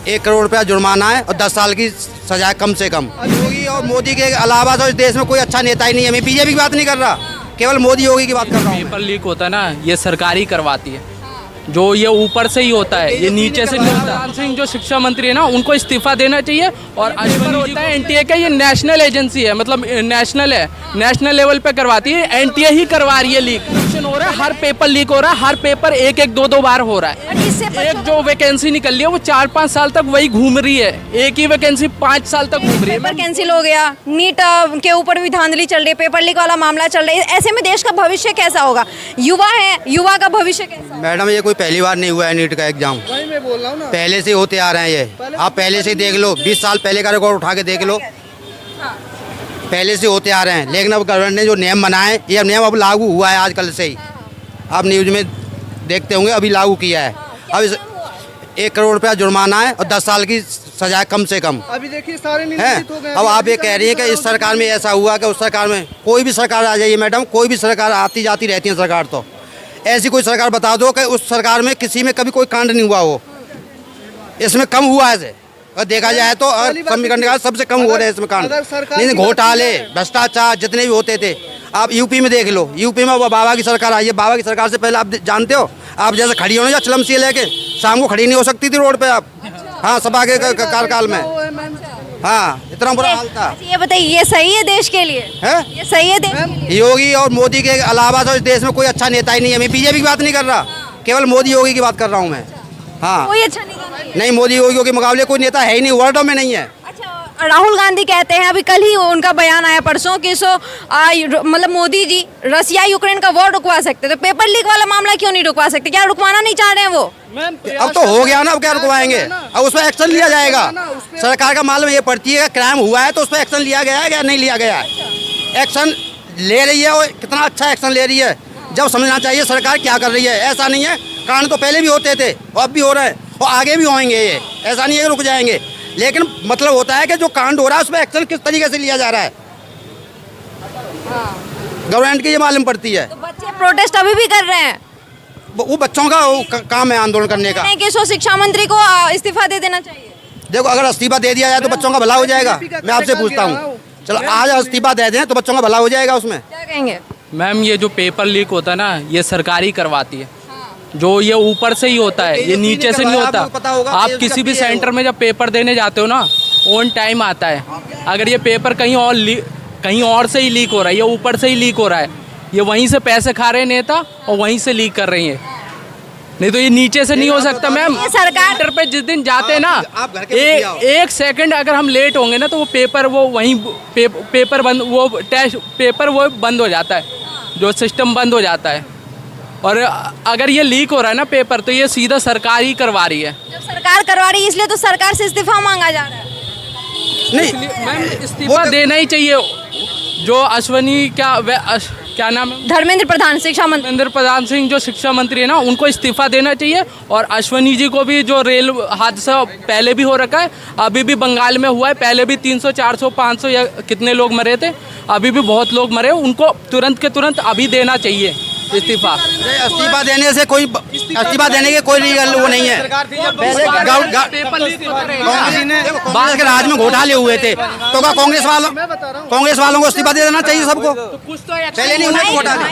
1 करोड़ रुपया जुर्माना है और 10 साल की सजा है कम से कम। योगी और मोदी के अलावा तो इस देश में कोई अच्छा नेता ही नहीं है। मैं बीजेपी की बात नहीं कर रहा, केवल मोदी योगी की बात कर रहा हूँ। पेपर लीक होता है ना, ये सरकारी करवाती है। जो ये ऊपर से ही होता है, ये नीचे से नहीं होता। प्रधान सिंह जो शिक्षा मंत्री है ना, उनको इस्तीफा देना चाहिए। और अश्विनी होता है एनटीए का, ये नेशनल एजेंसी है, मतलब नेशनल है, नेशनल लेवल पे करवाती है। एनटीए ही करवा रही है लीक। हो रहा है, हर पेपर लीक हो रहा है, हर पेपर एक दो बार हो रहा है। एक जो वैकेंसी निकल रही है वो 4-5 साल तक वही घूम रही है। एक ही वैकेंसी 5 साल तक घूम रही है। पेपर कैंसिल हो गया, नीट के ऊपर भी धांधली चल रही है, पेपर लीक वाला मामला चल रहा है। ऐसे में देश का भविष्य कैसा होगा? युवा है, युवा का भविष्य कैसा? मैडम ये कोई पहली बार नहीं हुआ है नीट का एग्जाम, वही मैं बोल रहा हूँ ना, पहले से होते आ रहे हैं ये। आप पहले से देख लो, 20 साल पहले का रिकॉर्ड उठा के देख लो, पहले से होते आ रहे हैं। लेकिन अब गवर्नमेंट ने जो नियम बनाए, ये नियम अब लागू हुआ है आजकल से ही। आप न्यूज़ में देखते होंगे, अभी लागू किया है। अब 1 करोड़ रुपया जुर्माना है और 10 साल की सजा है कम से कम। अभी देखिए सारे है। निलंबित हो गए। अब आप ये कह रही हैं कि इस सरकार में ऐसा हुआ कि उस सरकार में, कोई भी सरकार आ जाइए मैडम, कोई भी सरकार आती जाती रहती है सरकार। तो ऐसी कोई सरकार बता दो कि उस सरकार में किसी में कभी कोई कांड नहीं हुआ हो। इसमें कम हुआ है, अगर देखा जाए तो समीकरण का सबसे कम हो रहे हैं इसमें कांड। नहीं, घोटाले भ्रष्टाचार जितने भी होते थे, आप यूपी में देख लो। यूपी में वो बाबा की सरकार आई है, बाबा की सरकार से पहले आप जानते हो, आप जैसे खड़ी हो ना चलम सी लेके, शाम को खड़ी नहीं हो सकती थी रोड पे आप। हाँ, सभा के कार्यकाल में। हाँ, इतना बुरा हाल था। ये बताइए, ये सही है देश के लिए? है ये सही है देश के लिए? योगी और मोदी के अलावा तो इस देश में कोई अच्छा नेता ही नहीं है। मैं बीजेपी की बात नहीं कर रहा, केवल मोदी योगी की बात कर रहा हूँ मैं। हाँ, कोई अच्छा नेता नहीं? नहीं, मोदी योगी के मुकाबले कोई नेता है ही नहीं, वर्ल्ड में नहीं है। अच्छा, राहुल गांधी कहते हैं, अभी कल ही उनका बयान आया परसों कि मतलब मोदी जी रसिया यूक्रेन का वॉर रुकवा सकते, तो पेपर लीक वाला मामला क्यों नहीं रुकवा सकते? क्या रुकवाना नहीं चाह रहे हैं वो? अब तो हो गया ना, अब क्या रुकवाएंगे? अब उस पर एक्शन लिया जाएगा। सरकार का मालूम ये पड़ती है कि क्राइम हुआ है तो उस पर एक्शन लिया गया है या नहीं लिया गया है। एक्शन ले रही है और कितना अच्छा एक्शन ले रही है। जब समझना चाहिए सरकार क्या कर रही है। ऐसा नहीं है, कांड तो पहले भी होते थे और अब भी हो रहे हैं और आगे भी होंगे। ये ऐसा नहीं है कि रुक जाएंगे, लेकिन मतलब होता है कि जो कांड हो रहा है उस पर एक्शन किस तरीके से लिया जा रहा है, गवर्नमेंट की ये मालूम पड़ती है। तो बच्चे प्रोटेस्ट अभी भी कर रहे हैं। वो बच्चों का काम है आंदोलन करने का। कि सो शिक्षा मंत्री को इस्तीफा दे देना चाहिए। देखो, अगर इस्तीफा दे दिया जाए तो बच्चों का भला हो जाएगा। मैं आपसे पूछता हूँ, चलो आज इस्तीफा दे दें तो बच्चों का भला हो जाएगा उसमें। क्या कहेंगे? मैम ये जो पेपर लीक होता है ना, ये सरकारी करवाती है। जो ये ऊपर से ही होता है, ये नीचे से नहीं होता। आप किसी भी सेंटर में जब पेपर देने जाते हो ना, ऑन टाइम आता है। अगर ये पेपर कहीं और से ही लीक हो रहा है, ये ऊपर से ही लीक हो रहा है, ये वहीं से पैसे खा रहे हैं नेता और वहीं से लीक कर रही हैं। नहीं तो ये नीचे से नहीं हो सकता मैम। सरकार पे जिस दिन जाते हैं ना, एक सेकंड अगर हम लेट होंगे ना तो वो पेपर वो वहीं पेपर बंद, वो टेस्ट पेपर वो बंद हो जाता है, जो सिस्टम बंद हो जाता है। और अगर ये लीक हो रहा है ना पेपर, तो ये सीधा सरकार ही करवा रही है। जब सरकार करवा रही है इसलिए तो सरकार से इस्तीफा मांगा जा रहा है। नहीं मैम, इस्तीफा देना ही चाहिए। जो अश्विनी क्या नाम है, धर्मेंद्र प्रधान, शिक्षा मंत्री धर्मेंद्र प्रधान सिंह जो शिक्षा मंत्री है ना, उनको इस्तीफा देना चाहिए। और अश्विनी जी को भी, जो रेल हादसा पहले भी हो रखा है, अभी भी बंगाल में हुआ है, पहले भी 300 400 500 या कितने लोग मरे थे, अभी भी बहुत लोग मरे, उनको तुरंत के तुरंत अभी देना चाहिए इस्तीफा। इस्तीफा देने से कोई, इस्तीफा देने के कोई लीगल वो नहीं है। कांग्रेस के राज में घोटाले हुए थे तो क्या कांग्रेस वालों को इस्तीफा दे देना चाहिए सबको? पहले नहीं हुए घोटाले,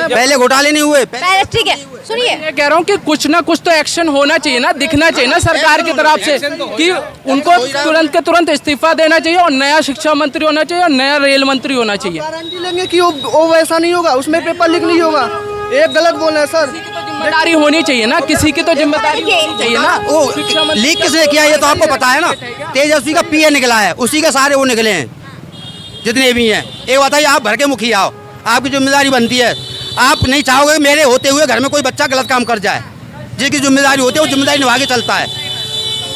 पहले घोटाले नहीं हुए। ठीक है, सुनिए, मैं कह रहा हूँ कि कुछ ना कुछ तो एक्शन होना चाहिए ना, दिखना चाहिए ना सरकार की तरफ से कि उनको तुरंत के तुरंत इस्तीफा देना चाहिए और नया शिक्षा मंत्री होना चाहिए और नया रेल मंत्री होना चाहिए। गारंटी लेंगे कि वो वैसा नहीं होगा, उसमें पेपर लीक नहीं होगा। एक गलत बोल रहे हैं सर। जिम्मेदारी होनी चाहिए ना, किसी की तो जिम्मेदारी होनी चाहिए ना। वो लीक किसने किया ये तो आपको पता है ना। तेजस्वी का पीए निकला है, उसी के सारे वो निकले हैं जितने भी हैं। एक बताइए, आप भर के मुखिया हो, आपकी जिम्मेदारी बनती है। आप नहीं चाहोगे मेरे होते हुए घर में कोई बच्चा गलत काम कर जाए, जिसकी जिम्मेदारी होती है वो जिम्मेदारी निभा के चलता है।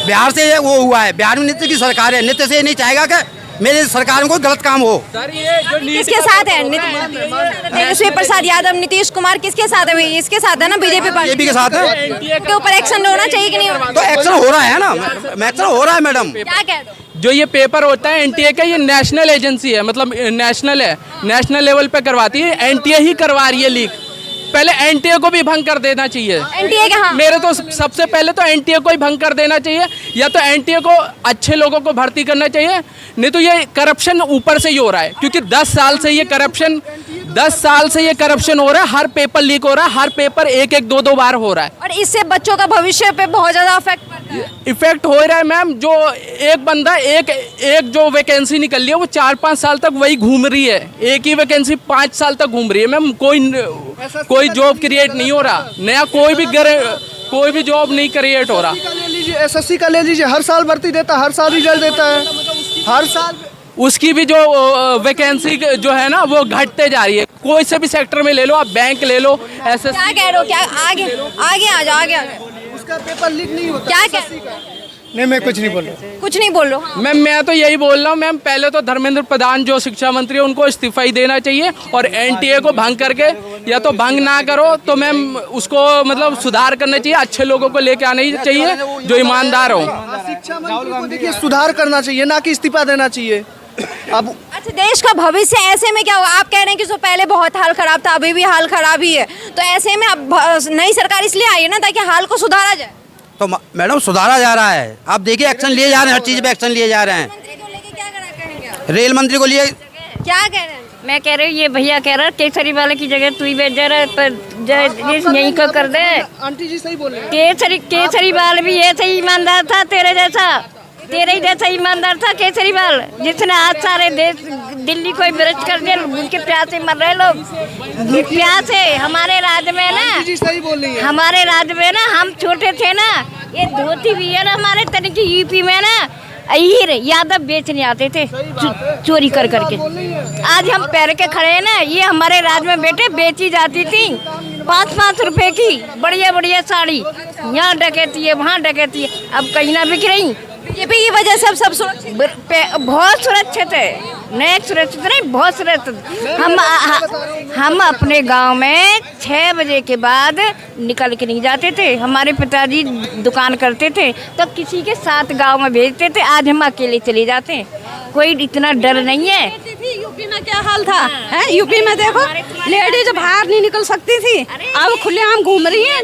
बिहार से वो हुआ है, बिहार में नीतीश की सरकार है, नीतीश से नहीं चाहेगा कि मेरे सरकार में कोई गलत काम हो। किसके साथ है? तेजस्वी प्रसाद यादव, नीतीश कुमार किसके साथ है? इसके साथ है ना, बीजेपी पार्टी के साथ है। के ऊपर एक्शन होना चाहिए कि नहीं? तो एक्शन हो रहा है ना, एक्शन हो रहा है मैडम। क्या कह दो? जो ये पेपर होता है एनटीए का, ये नेशनल एजेंसी है, मतलब नेशनल है, नेशनल लेवल पे करवाती है। एनटीए ही करवा रही है लीक। पहले एनटीए को भी भंग कर देना चाहिए। एनटीए के हाँ मेरे तो सबसे पहले तो एनटीए को ही भंग कर देना चाहिए, या तो एनटीए को अच्छे लोगों को भर्ती करना चाहिए, नहीं तो ये करप्शन ऊपर से ही हो रहा है, क्योंकि 10 साल से ये करप्शन हो रहा है। हर पेपर लीक हो रहा है, हर पेपर एक 2 बार हो रहा है, और इससे बच्चों का भविष्य पे बहुत ज्यादा इफेक्ट पड़ता है। इफेक्ट हो रहा है मैम। जो एक बंदा एक जो वैकेंसी निकल रही है वो 4-5 साल तक वही घूम रही है, एक ही वैकेंसी 5 साल तक घूम रही है मैम। कोई जॉब क्रिएट नहीं हो रहा, नया कोई भी जॉब नहीं क्रिएट हो रहा। ले लीजिए, एसएससी का ले लीजिए, हर साल भर्ती देता है, हर साल रिजल्ट देता है, हर साल उसकी भी जो वैकेंसी जो है ना वो घटते जा रही है। कोई से भी सेक्टर में ले लो, आप बैंक ले लो, ऐसे क्या कह रहे हो? क्या आगे आ जाओ, आगे उसका पेपर लीक नहीं होता। क्या कह नहीं, मैं कुछ नहीं बोल रहा। कुछ नहीं बोल रहा हूँ। मैम मैं तो यही बोल रहा हूँ मैम, पहले तो धर्मेंद्र प्रधान जो शिक्षा मंत्री है उनको इस्तीफा ही देना चाहिए, और एनटीए को भंग करके, या तो भंग ना करो तो मैम उसको मतलब सुधार करना चाहिए, अच्छे लोगों को लेके आना चाहिए जो ईमानदार हो। शिक्षा मंत्री को देखिए सुधार करना चाहिए, ना कि इस्तीफा देना चाहिए। अब अच्छा, देश का भविष्य ऐसे में क्या होगा? आप कह रहे हैं कि जो पहले बहुत हाल खराब था, अभी भी हाल खराब ही है, तो ऐसे में अब नई सरकार इसलिए आई है ना ताकि हाल को सुधारा जाए। तो मैडम सुधारा जा रहा है, आप देखिए एक्शन लिए जा रहे हैं, हर चीज़ पे एक्शन लिए जा रहे हैं। मंत्री को लेके क्या कहेंगे? रेल मंत्री को लिए क्या कह रहे हैं? मैं कह रही हूँ ये भैया कह रहा केसरी वाले की जगह तू ही भेज रहा पर यही को कर दे। आंटी जी सही बोल रहे हैं। केसरीवाल भी ऐसे ही ईमानदार था, तेरे ही जैसा ईमानदार था केसरीवाल, जिसने आज सारे देश दिल्ली को भ्रष्ट कर दिया। उनके प्यासे मर रहे लोग, प्यासे। हमारे राज्य में ना, आंटी जी सही बोल रही है। हमारे राज्य में ना, हम छोटे थे ना, ये धोती भी है ना हमारे तरीके यूपी में ना, अहीर यादव बेचने आते थे चोरी कर करके। आज हम पैर के खड़े हैं ना, ये हमारे राज्य में बेटे बेची जाती थी 5-5 रुपए की बढ़िया बढ़िया साड़ी, यहाँ डकैती है, वहाँ डकैती है, अब कहीं ना बिक रही। बीजेपी की वजह से अब सब सुरक्षित बहुत सुरक्षित है, नहीं सुरक्षित नहीं, बहुत सुरक्षित। हम अपने गांव में 6 बजे के बाद निकल के नहीं जाते थे। हमारे पिताजी दुकान करते थे तो किसी के साथ गांव में भेजते थे, आज हम अकेले चले जाते हैं, कोई इतना डर नहीं है। यूपी में क्या हाल था है? यूपी में देखो लेडीज बाहर नहीं निकल सकती थी, अब खुलेआम घूम रही है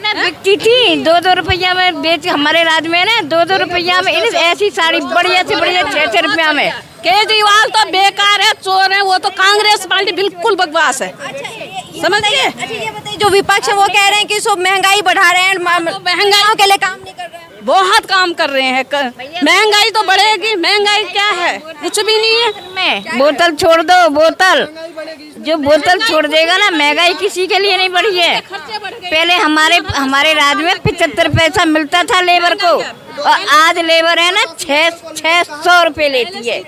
ना, बिकती थी 2-2 रुपया में बेच। हमारे राज्य में ना 2-2 रुपया में ऐसी साड़ी बढ़िया से बढ़िया 6-6 रुपया में। केजरीवाल तो बेकार है, चोर है, वो तो कांग्रेस पार्टी बिल्कुल बकवास है। समझ गए? अच्छा ये बताइए, जो विपक्ष है वो कह रहे हैं कि सब महंगाई बढ़ा रहे हैं, महंगाई के लिए काम नहीं कर रहे हैं। बहुत काम कर रहे हैं, महंगाई तो बढ़ेगी। महंगाई क्या है? कुछ भी नहीं है। में बोतल छोड़ दो, बोतल जो बोतल छोड़ देगा ना, महंगाई किसी के लिए नहीं बढ़ी है। पहले हमारे राज्य में 75 पैसा मिलता था लेबर को, और आज लेबर है ना 600 रुपए लेती है।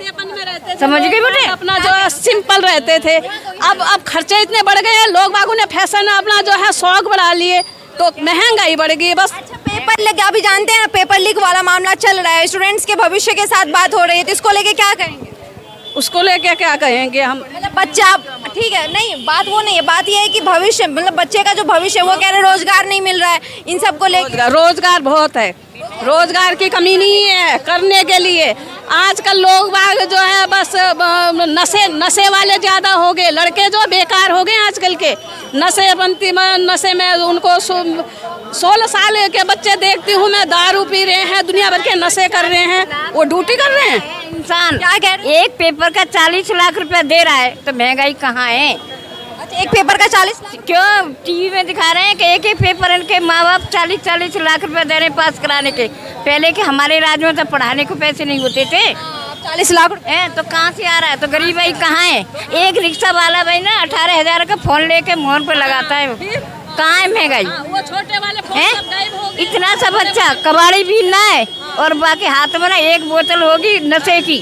समझ गए बेटे? अपना जो है सिंपल रहते थे, अब खर्चे इतने बढ़ गए हैं, लोग बागों ने फैशन अपना जो है शौक बढ़ा लिए, तो महंगाई बढ़ गई बस। अच्छा, पेपर लीक अभी जानते हैं ना, पेपर लीक वाला मामला चल रहा है, स्टूडेंट्स के भविष्य के साथ बात हो रही है, तो इसको लेके क्या कहेंगे? उसको लेके क्या कहेंगे हम? मतलब बच्चा, ठीक है, नहीं बात वो नहीं है, बात ये है कि भविष्य, मतलब बच्चे का जो भविष्य, वो कह रहे रोजगार नहीं मिल रहा है, इन सबको लेके। रोजगार बहुत है, रोजगार की कमी नहीं है करने के लिए। आजकल लोग बाग जो है बस नशे वाले ज़्यादा हो गए, लड़के जो बेकार हो गए आजकल के नशे में उनको 16 साल के बच्चे देखती हूँ मैं, दारू पी रहे हैं, दुनिया भर के नशे कर रहे हैं, वो ड्यूटी कर रहे हैं। इंसान क्या कह रहे? एक पेपर का 40 लाख रुपया दे रहा है, तो महंगाई कहाँ है? अच्छा, एक पेपर का 40 लाख? क्यों टीवी में दिखा रहे हैं कि एक पेपर इनके माँ बाप 40-40 लाख रुपया दे रहे हैं पास कराने के। पहले के हमारे राज्य में तो पढ़ाने को पैसे नहीं होते थे। 40 लाख रुपए तो कहाँ से आ रहा है? तो गरीब भाई कहाँ है? एक रिक्शा वाला भाई ना 18,000 का फोन लेके मोहन पर लगाता है, कहाँ है महंगाई? वो छोटे वाले फोन है? सब गायब हो गए। इतना सब अच्छा कबाड़ी भी ना है, और बाकी हाथ में ना एक बोतल होगी नशे की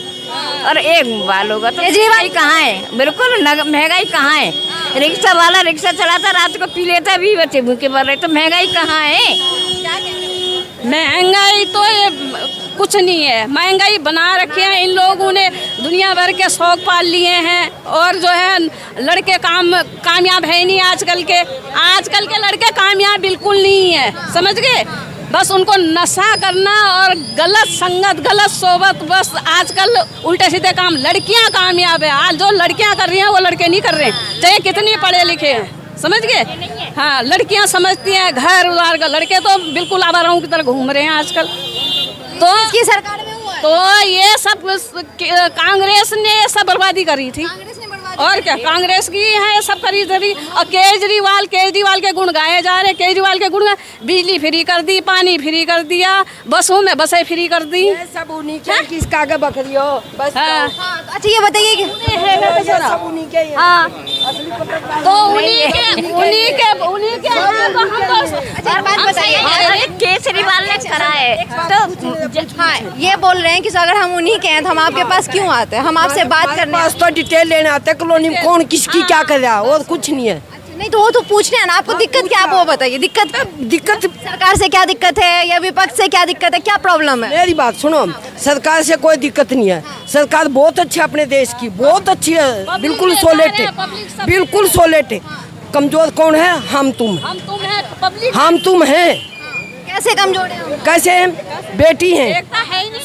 और एक मोबाइल होगा, तो महंगाई कहाँ है? बिल्कुल महंगाई कहाँ है? रिक्शा वाला रिक्शा चलाता, रात को पी लेता, भी बच्चे भूखे मर रहे, तो महंगाई कहाँ है? महंगाई तो ये कुछ नहीं है, महंगाई बना रखे हैं इन लोगों ने, दुनिया भर के शौक पाल लिए हैं, और जो है लड़के कामयाब है नहीं आजकल के लड़के कामयाब बिल्कुल नहीं है। समझ गए? बस उनको नशा करना और गलत संगत, गलत सोबत, बस आजकल उल्टे सीधे काम। लड़कियां कामयाब है आज, जो लड़कियां कर रही हैं वो लड़के नहीं कर रहे हैं, चाहे कितनी पढ़े लिखे हैं। समझ गए। हाँ, लड़कियां समझती हैं घर उधार का, लड़के तो बिल्कुल आवाराओं की तरह घूम रहे हैं आजकल। तो इसकी सरकार में हुआ है। तो ये सब कांग्रेस ने सब बर्बादी करी थी, और क्या कांग्रेस की है सब करी धरी। और केजरीवाल के गुण गाए जा रहे, केजरीवाल के गुण बिजली फ्री कर दी, पानी फ्री कर दिया, बसों में बसें फ्री कर दी। सब उन्हीं के, किसका के बकरी हो बस। हाँ। तो अच्छा ये बताइए कि सब उन्हीं के ही हैं। हाँ, तो उन्हीं के बात बताइए। केजरीवाल ने करा है तो हाँ, ये बोल रहे हैं कि अगर हम उन्हीं के हैं तो हम आपके पास क्यों आते हैं, हम आपसे बात करने बस तो डिटेल लेने आते हैं कॉलोनी में कौन किसकी क्या कर रहा है, और कुछ नहीं है। नहीं तो वो तो पूछने हैं ना, आपको दिक्कत क्या, आप वो बताइए। दिक्कत सरकार से क्या दिक्कत है या विपक्ष से क्या दिक्कत है, क्या प्रॉब्लम है? मेरी बात सुनो, सरकार से कोई दिक्कत नहीं है, सरकार बहुत अच्छी है अपने देश की, बहुत अच्छी है, बिल्कुल सोलेट है, बिल्कुल सोलेट है। कमजोर कौन है? हम तुम हैं, पब्लिक हम तुम हैं। कैसे कमजोर है? कैसे हैं? बेटी हैं,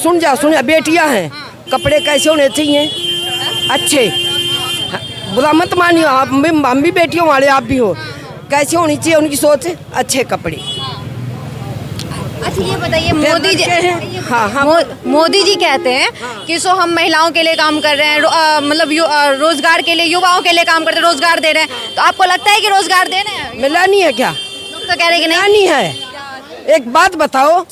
सुन जा बेटियां हैं, कपड़े कैसे होने चाहिए? अच्छे, बुरा मत मानियो, आप हम भी बेटियों वाले, आप भी हो। कैसे होनी चाहिए उनकी सोच? अच्छे कपड़े। अच्छा ये बताइए, मोदी जी हाँ। मोदी जी कहते हैं कि सो हम महिलाओं के लिए काम कर रहे हैं, मतलब रोजगार के लिए, युवाओं के लिए काम करते हैं, रोजगार दे रहे हैं। तो आपको लगता है कि रोजगार दे रहे हैं? मिला नहीं है क्या? लोग तो कह रहे हैं कि नहीं है। एक बात बताओ,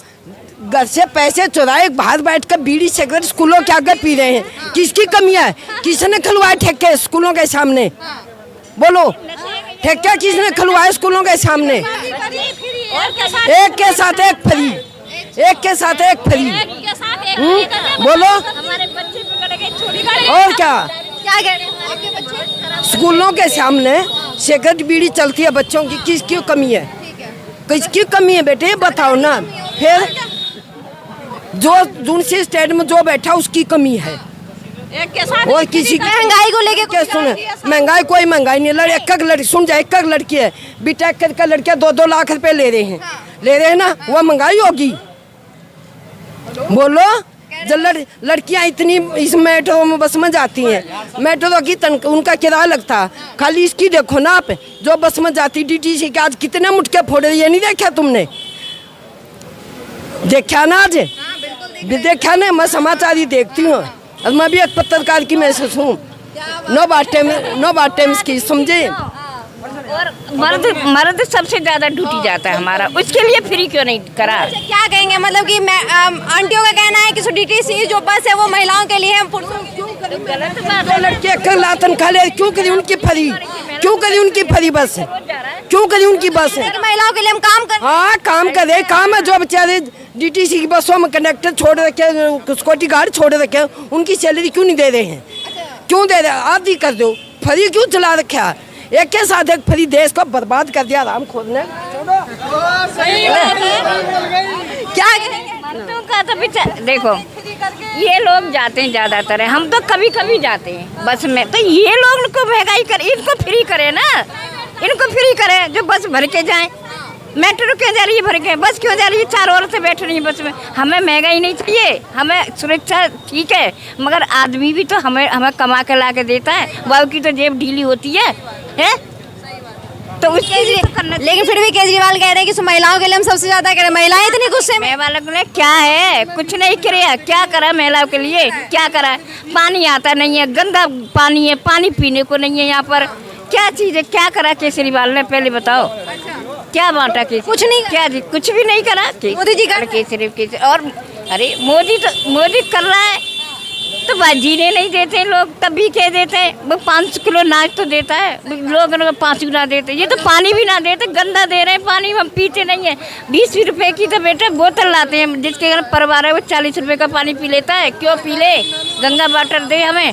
घर से पैसे चुराए बाहर बैठकर बीड़ी सिगरेट स्कूलों के आगे पी रहे हैं, किसकी कमी है? किसने खुलवाए ठेके स्कूलों के सामने? बोलो, ठेका किसने खुलवाए स्कूलों के सामने? एक के साथ एक फ्री, एक के साथ एक फ्री। बोलो, और क्या क्या कह रहे हैं आपके बच्चे? स्कूलों के सामने सिगरेट बीड़ी चलती है बच्चों की, किसकी कमी है? किसकी कमी है बेटे, बताओ ना। फिर जो दूसरे स्टेट में जो बैठा उसकी कमी है, और किसी की महंगाई को लेके क्या? सुने, महंगाई कोई महंगाई नहीं, एक लड़की सुन जा, एक लड़की है बीटेक करके, लड़कियां 2-2 लाख रुपए ले रहे हैं ना, वो महंगाई होगी? बोलो, जब लड़कियां इतनी इस मेट्रो में बस में जाती हैं, मेट्रो की उनका किराया लगता, खाली इसकी देखो ना आप, जो बस में जाती DTC के आज कितने मुटके फोड़े, ये नहीं देखा तुमने? देखा ना आज? देखा ना, मैं समाचार ही देखती हूँ, और मैं भी एक पत्रकार की महसूस हूँ। नो बात टाइम्स की, समझे? और मर्द सबसे ज्यादा ड्यूटी जाता है हमारा, उसके लिए फ्री क्यों नहीं करा? क्या कहेंगे, मतलब कि आंटियों का कहना है कि DTC जो बस है वो महिलाओं के लिए है, गलत बात तो लड़के कर तनख्वाह ले, क्यों करी उनकी फ्री? क्यों करी उनकी फ्री बस? क्यों करी उनकी बस? महिलाओं के लिए हम काम कर। हाँ, काम करे, काम है। जो बेचारे DTC की बसों में कंडक्टर छोड़ रखे, सिक्योरिटी गार्ड छोड़ रखे, उनकी सैलरी क्यों नहीं दे रहे हैं? क्यों दे रहे? आधी कर दो, फ्री क्यों चला रखा? एक के साथ एक फ्री देश को बर्बाद कर दिया, आराम खोलने। क्या कहेंगे? मर्दों का तो देखो, ये लोग जाते हैं ज्यादातर, हम तो कभी कभी जाते हैं बस में, तो ये लोग को महंगाई करे, इनको फ्री करे ना, इनको फ्री करे, जो बस भर के जाए। मेट्रो क्यों जा रही है भर के, बस क्यों जा रही है? 4 औरतें बैठ रही है बस में। हमें महंगाई नहीं चाहिए, हमें सुरक्षा ठीक है, मगर आदमी भी तो हमें कमा के ला के देता है, वाव की तो जेब ढीली होती है तो उसके लिए करना। लेकिन फिर भी केजरीवाल कह रहे हैं कि महिलाओं के लिए हम सबसे ज्यादा करें, महिलाएं इतनी गुस्से में। वालों ने क्या है, कुछ नहीं किया, क्या करा महिलाओं के लिए? क्या करा? पानी आता नहीं है, गंदा पानी है, पानी पीने को नहीं है यहाँ पर, क्या चीज है? क्या करा केजरीवाल ने, पहले बताओ, क्या बांटा? कुछ नहीं, क्या जी, कुछ भी नहीं करा। मोदी जी का केसरी और अरे मोदी कर रहा है तो जीने नहीं देते लोग, तब भी कह देते हैं वो 5 किलो अनाज तो देता है, लोग 5 गुना देते, ये तो पानी भी ना देते, गंदा दे रहे हैं पानी, हम पीते नहीं है। 20 रुपए की तो बेटा बोतल लाते हैं, जिसके घर परिवार है वो 40 रुपए का पानी पी लेता है। क्यों पी ले? गंगा वाटर दे हमें,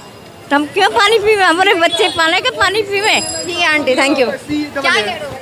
तो हम क्यों पानी पीवे? हमारे बच्चे पाले के पानी पीवे। ठीक है आंटी, थैंक यू। क्या कह रहे हो?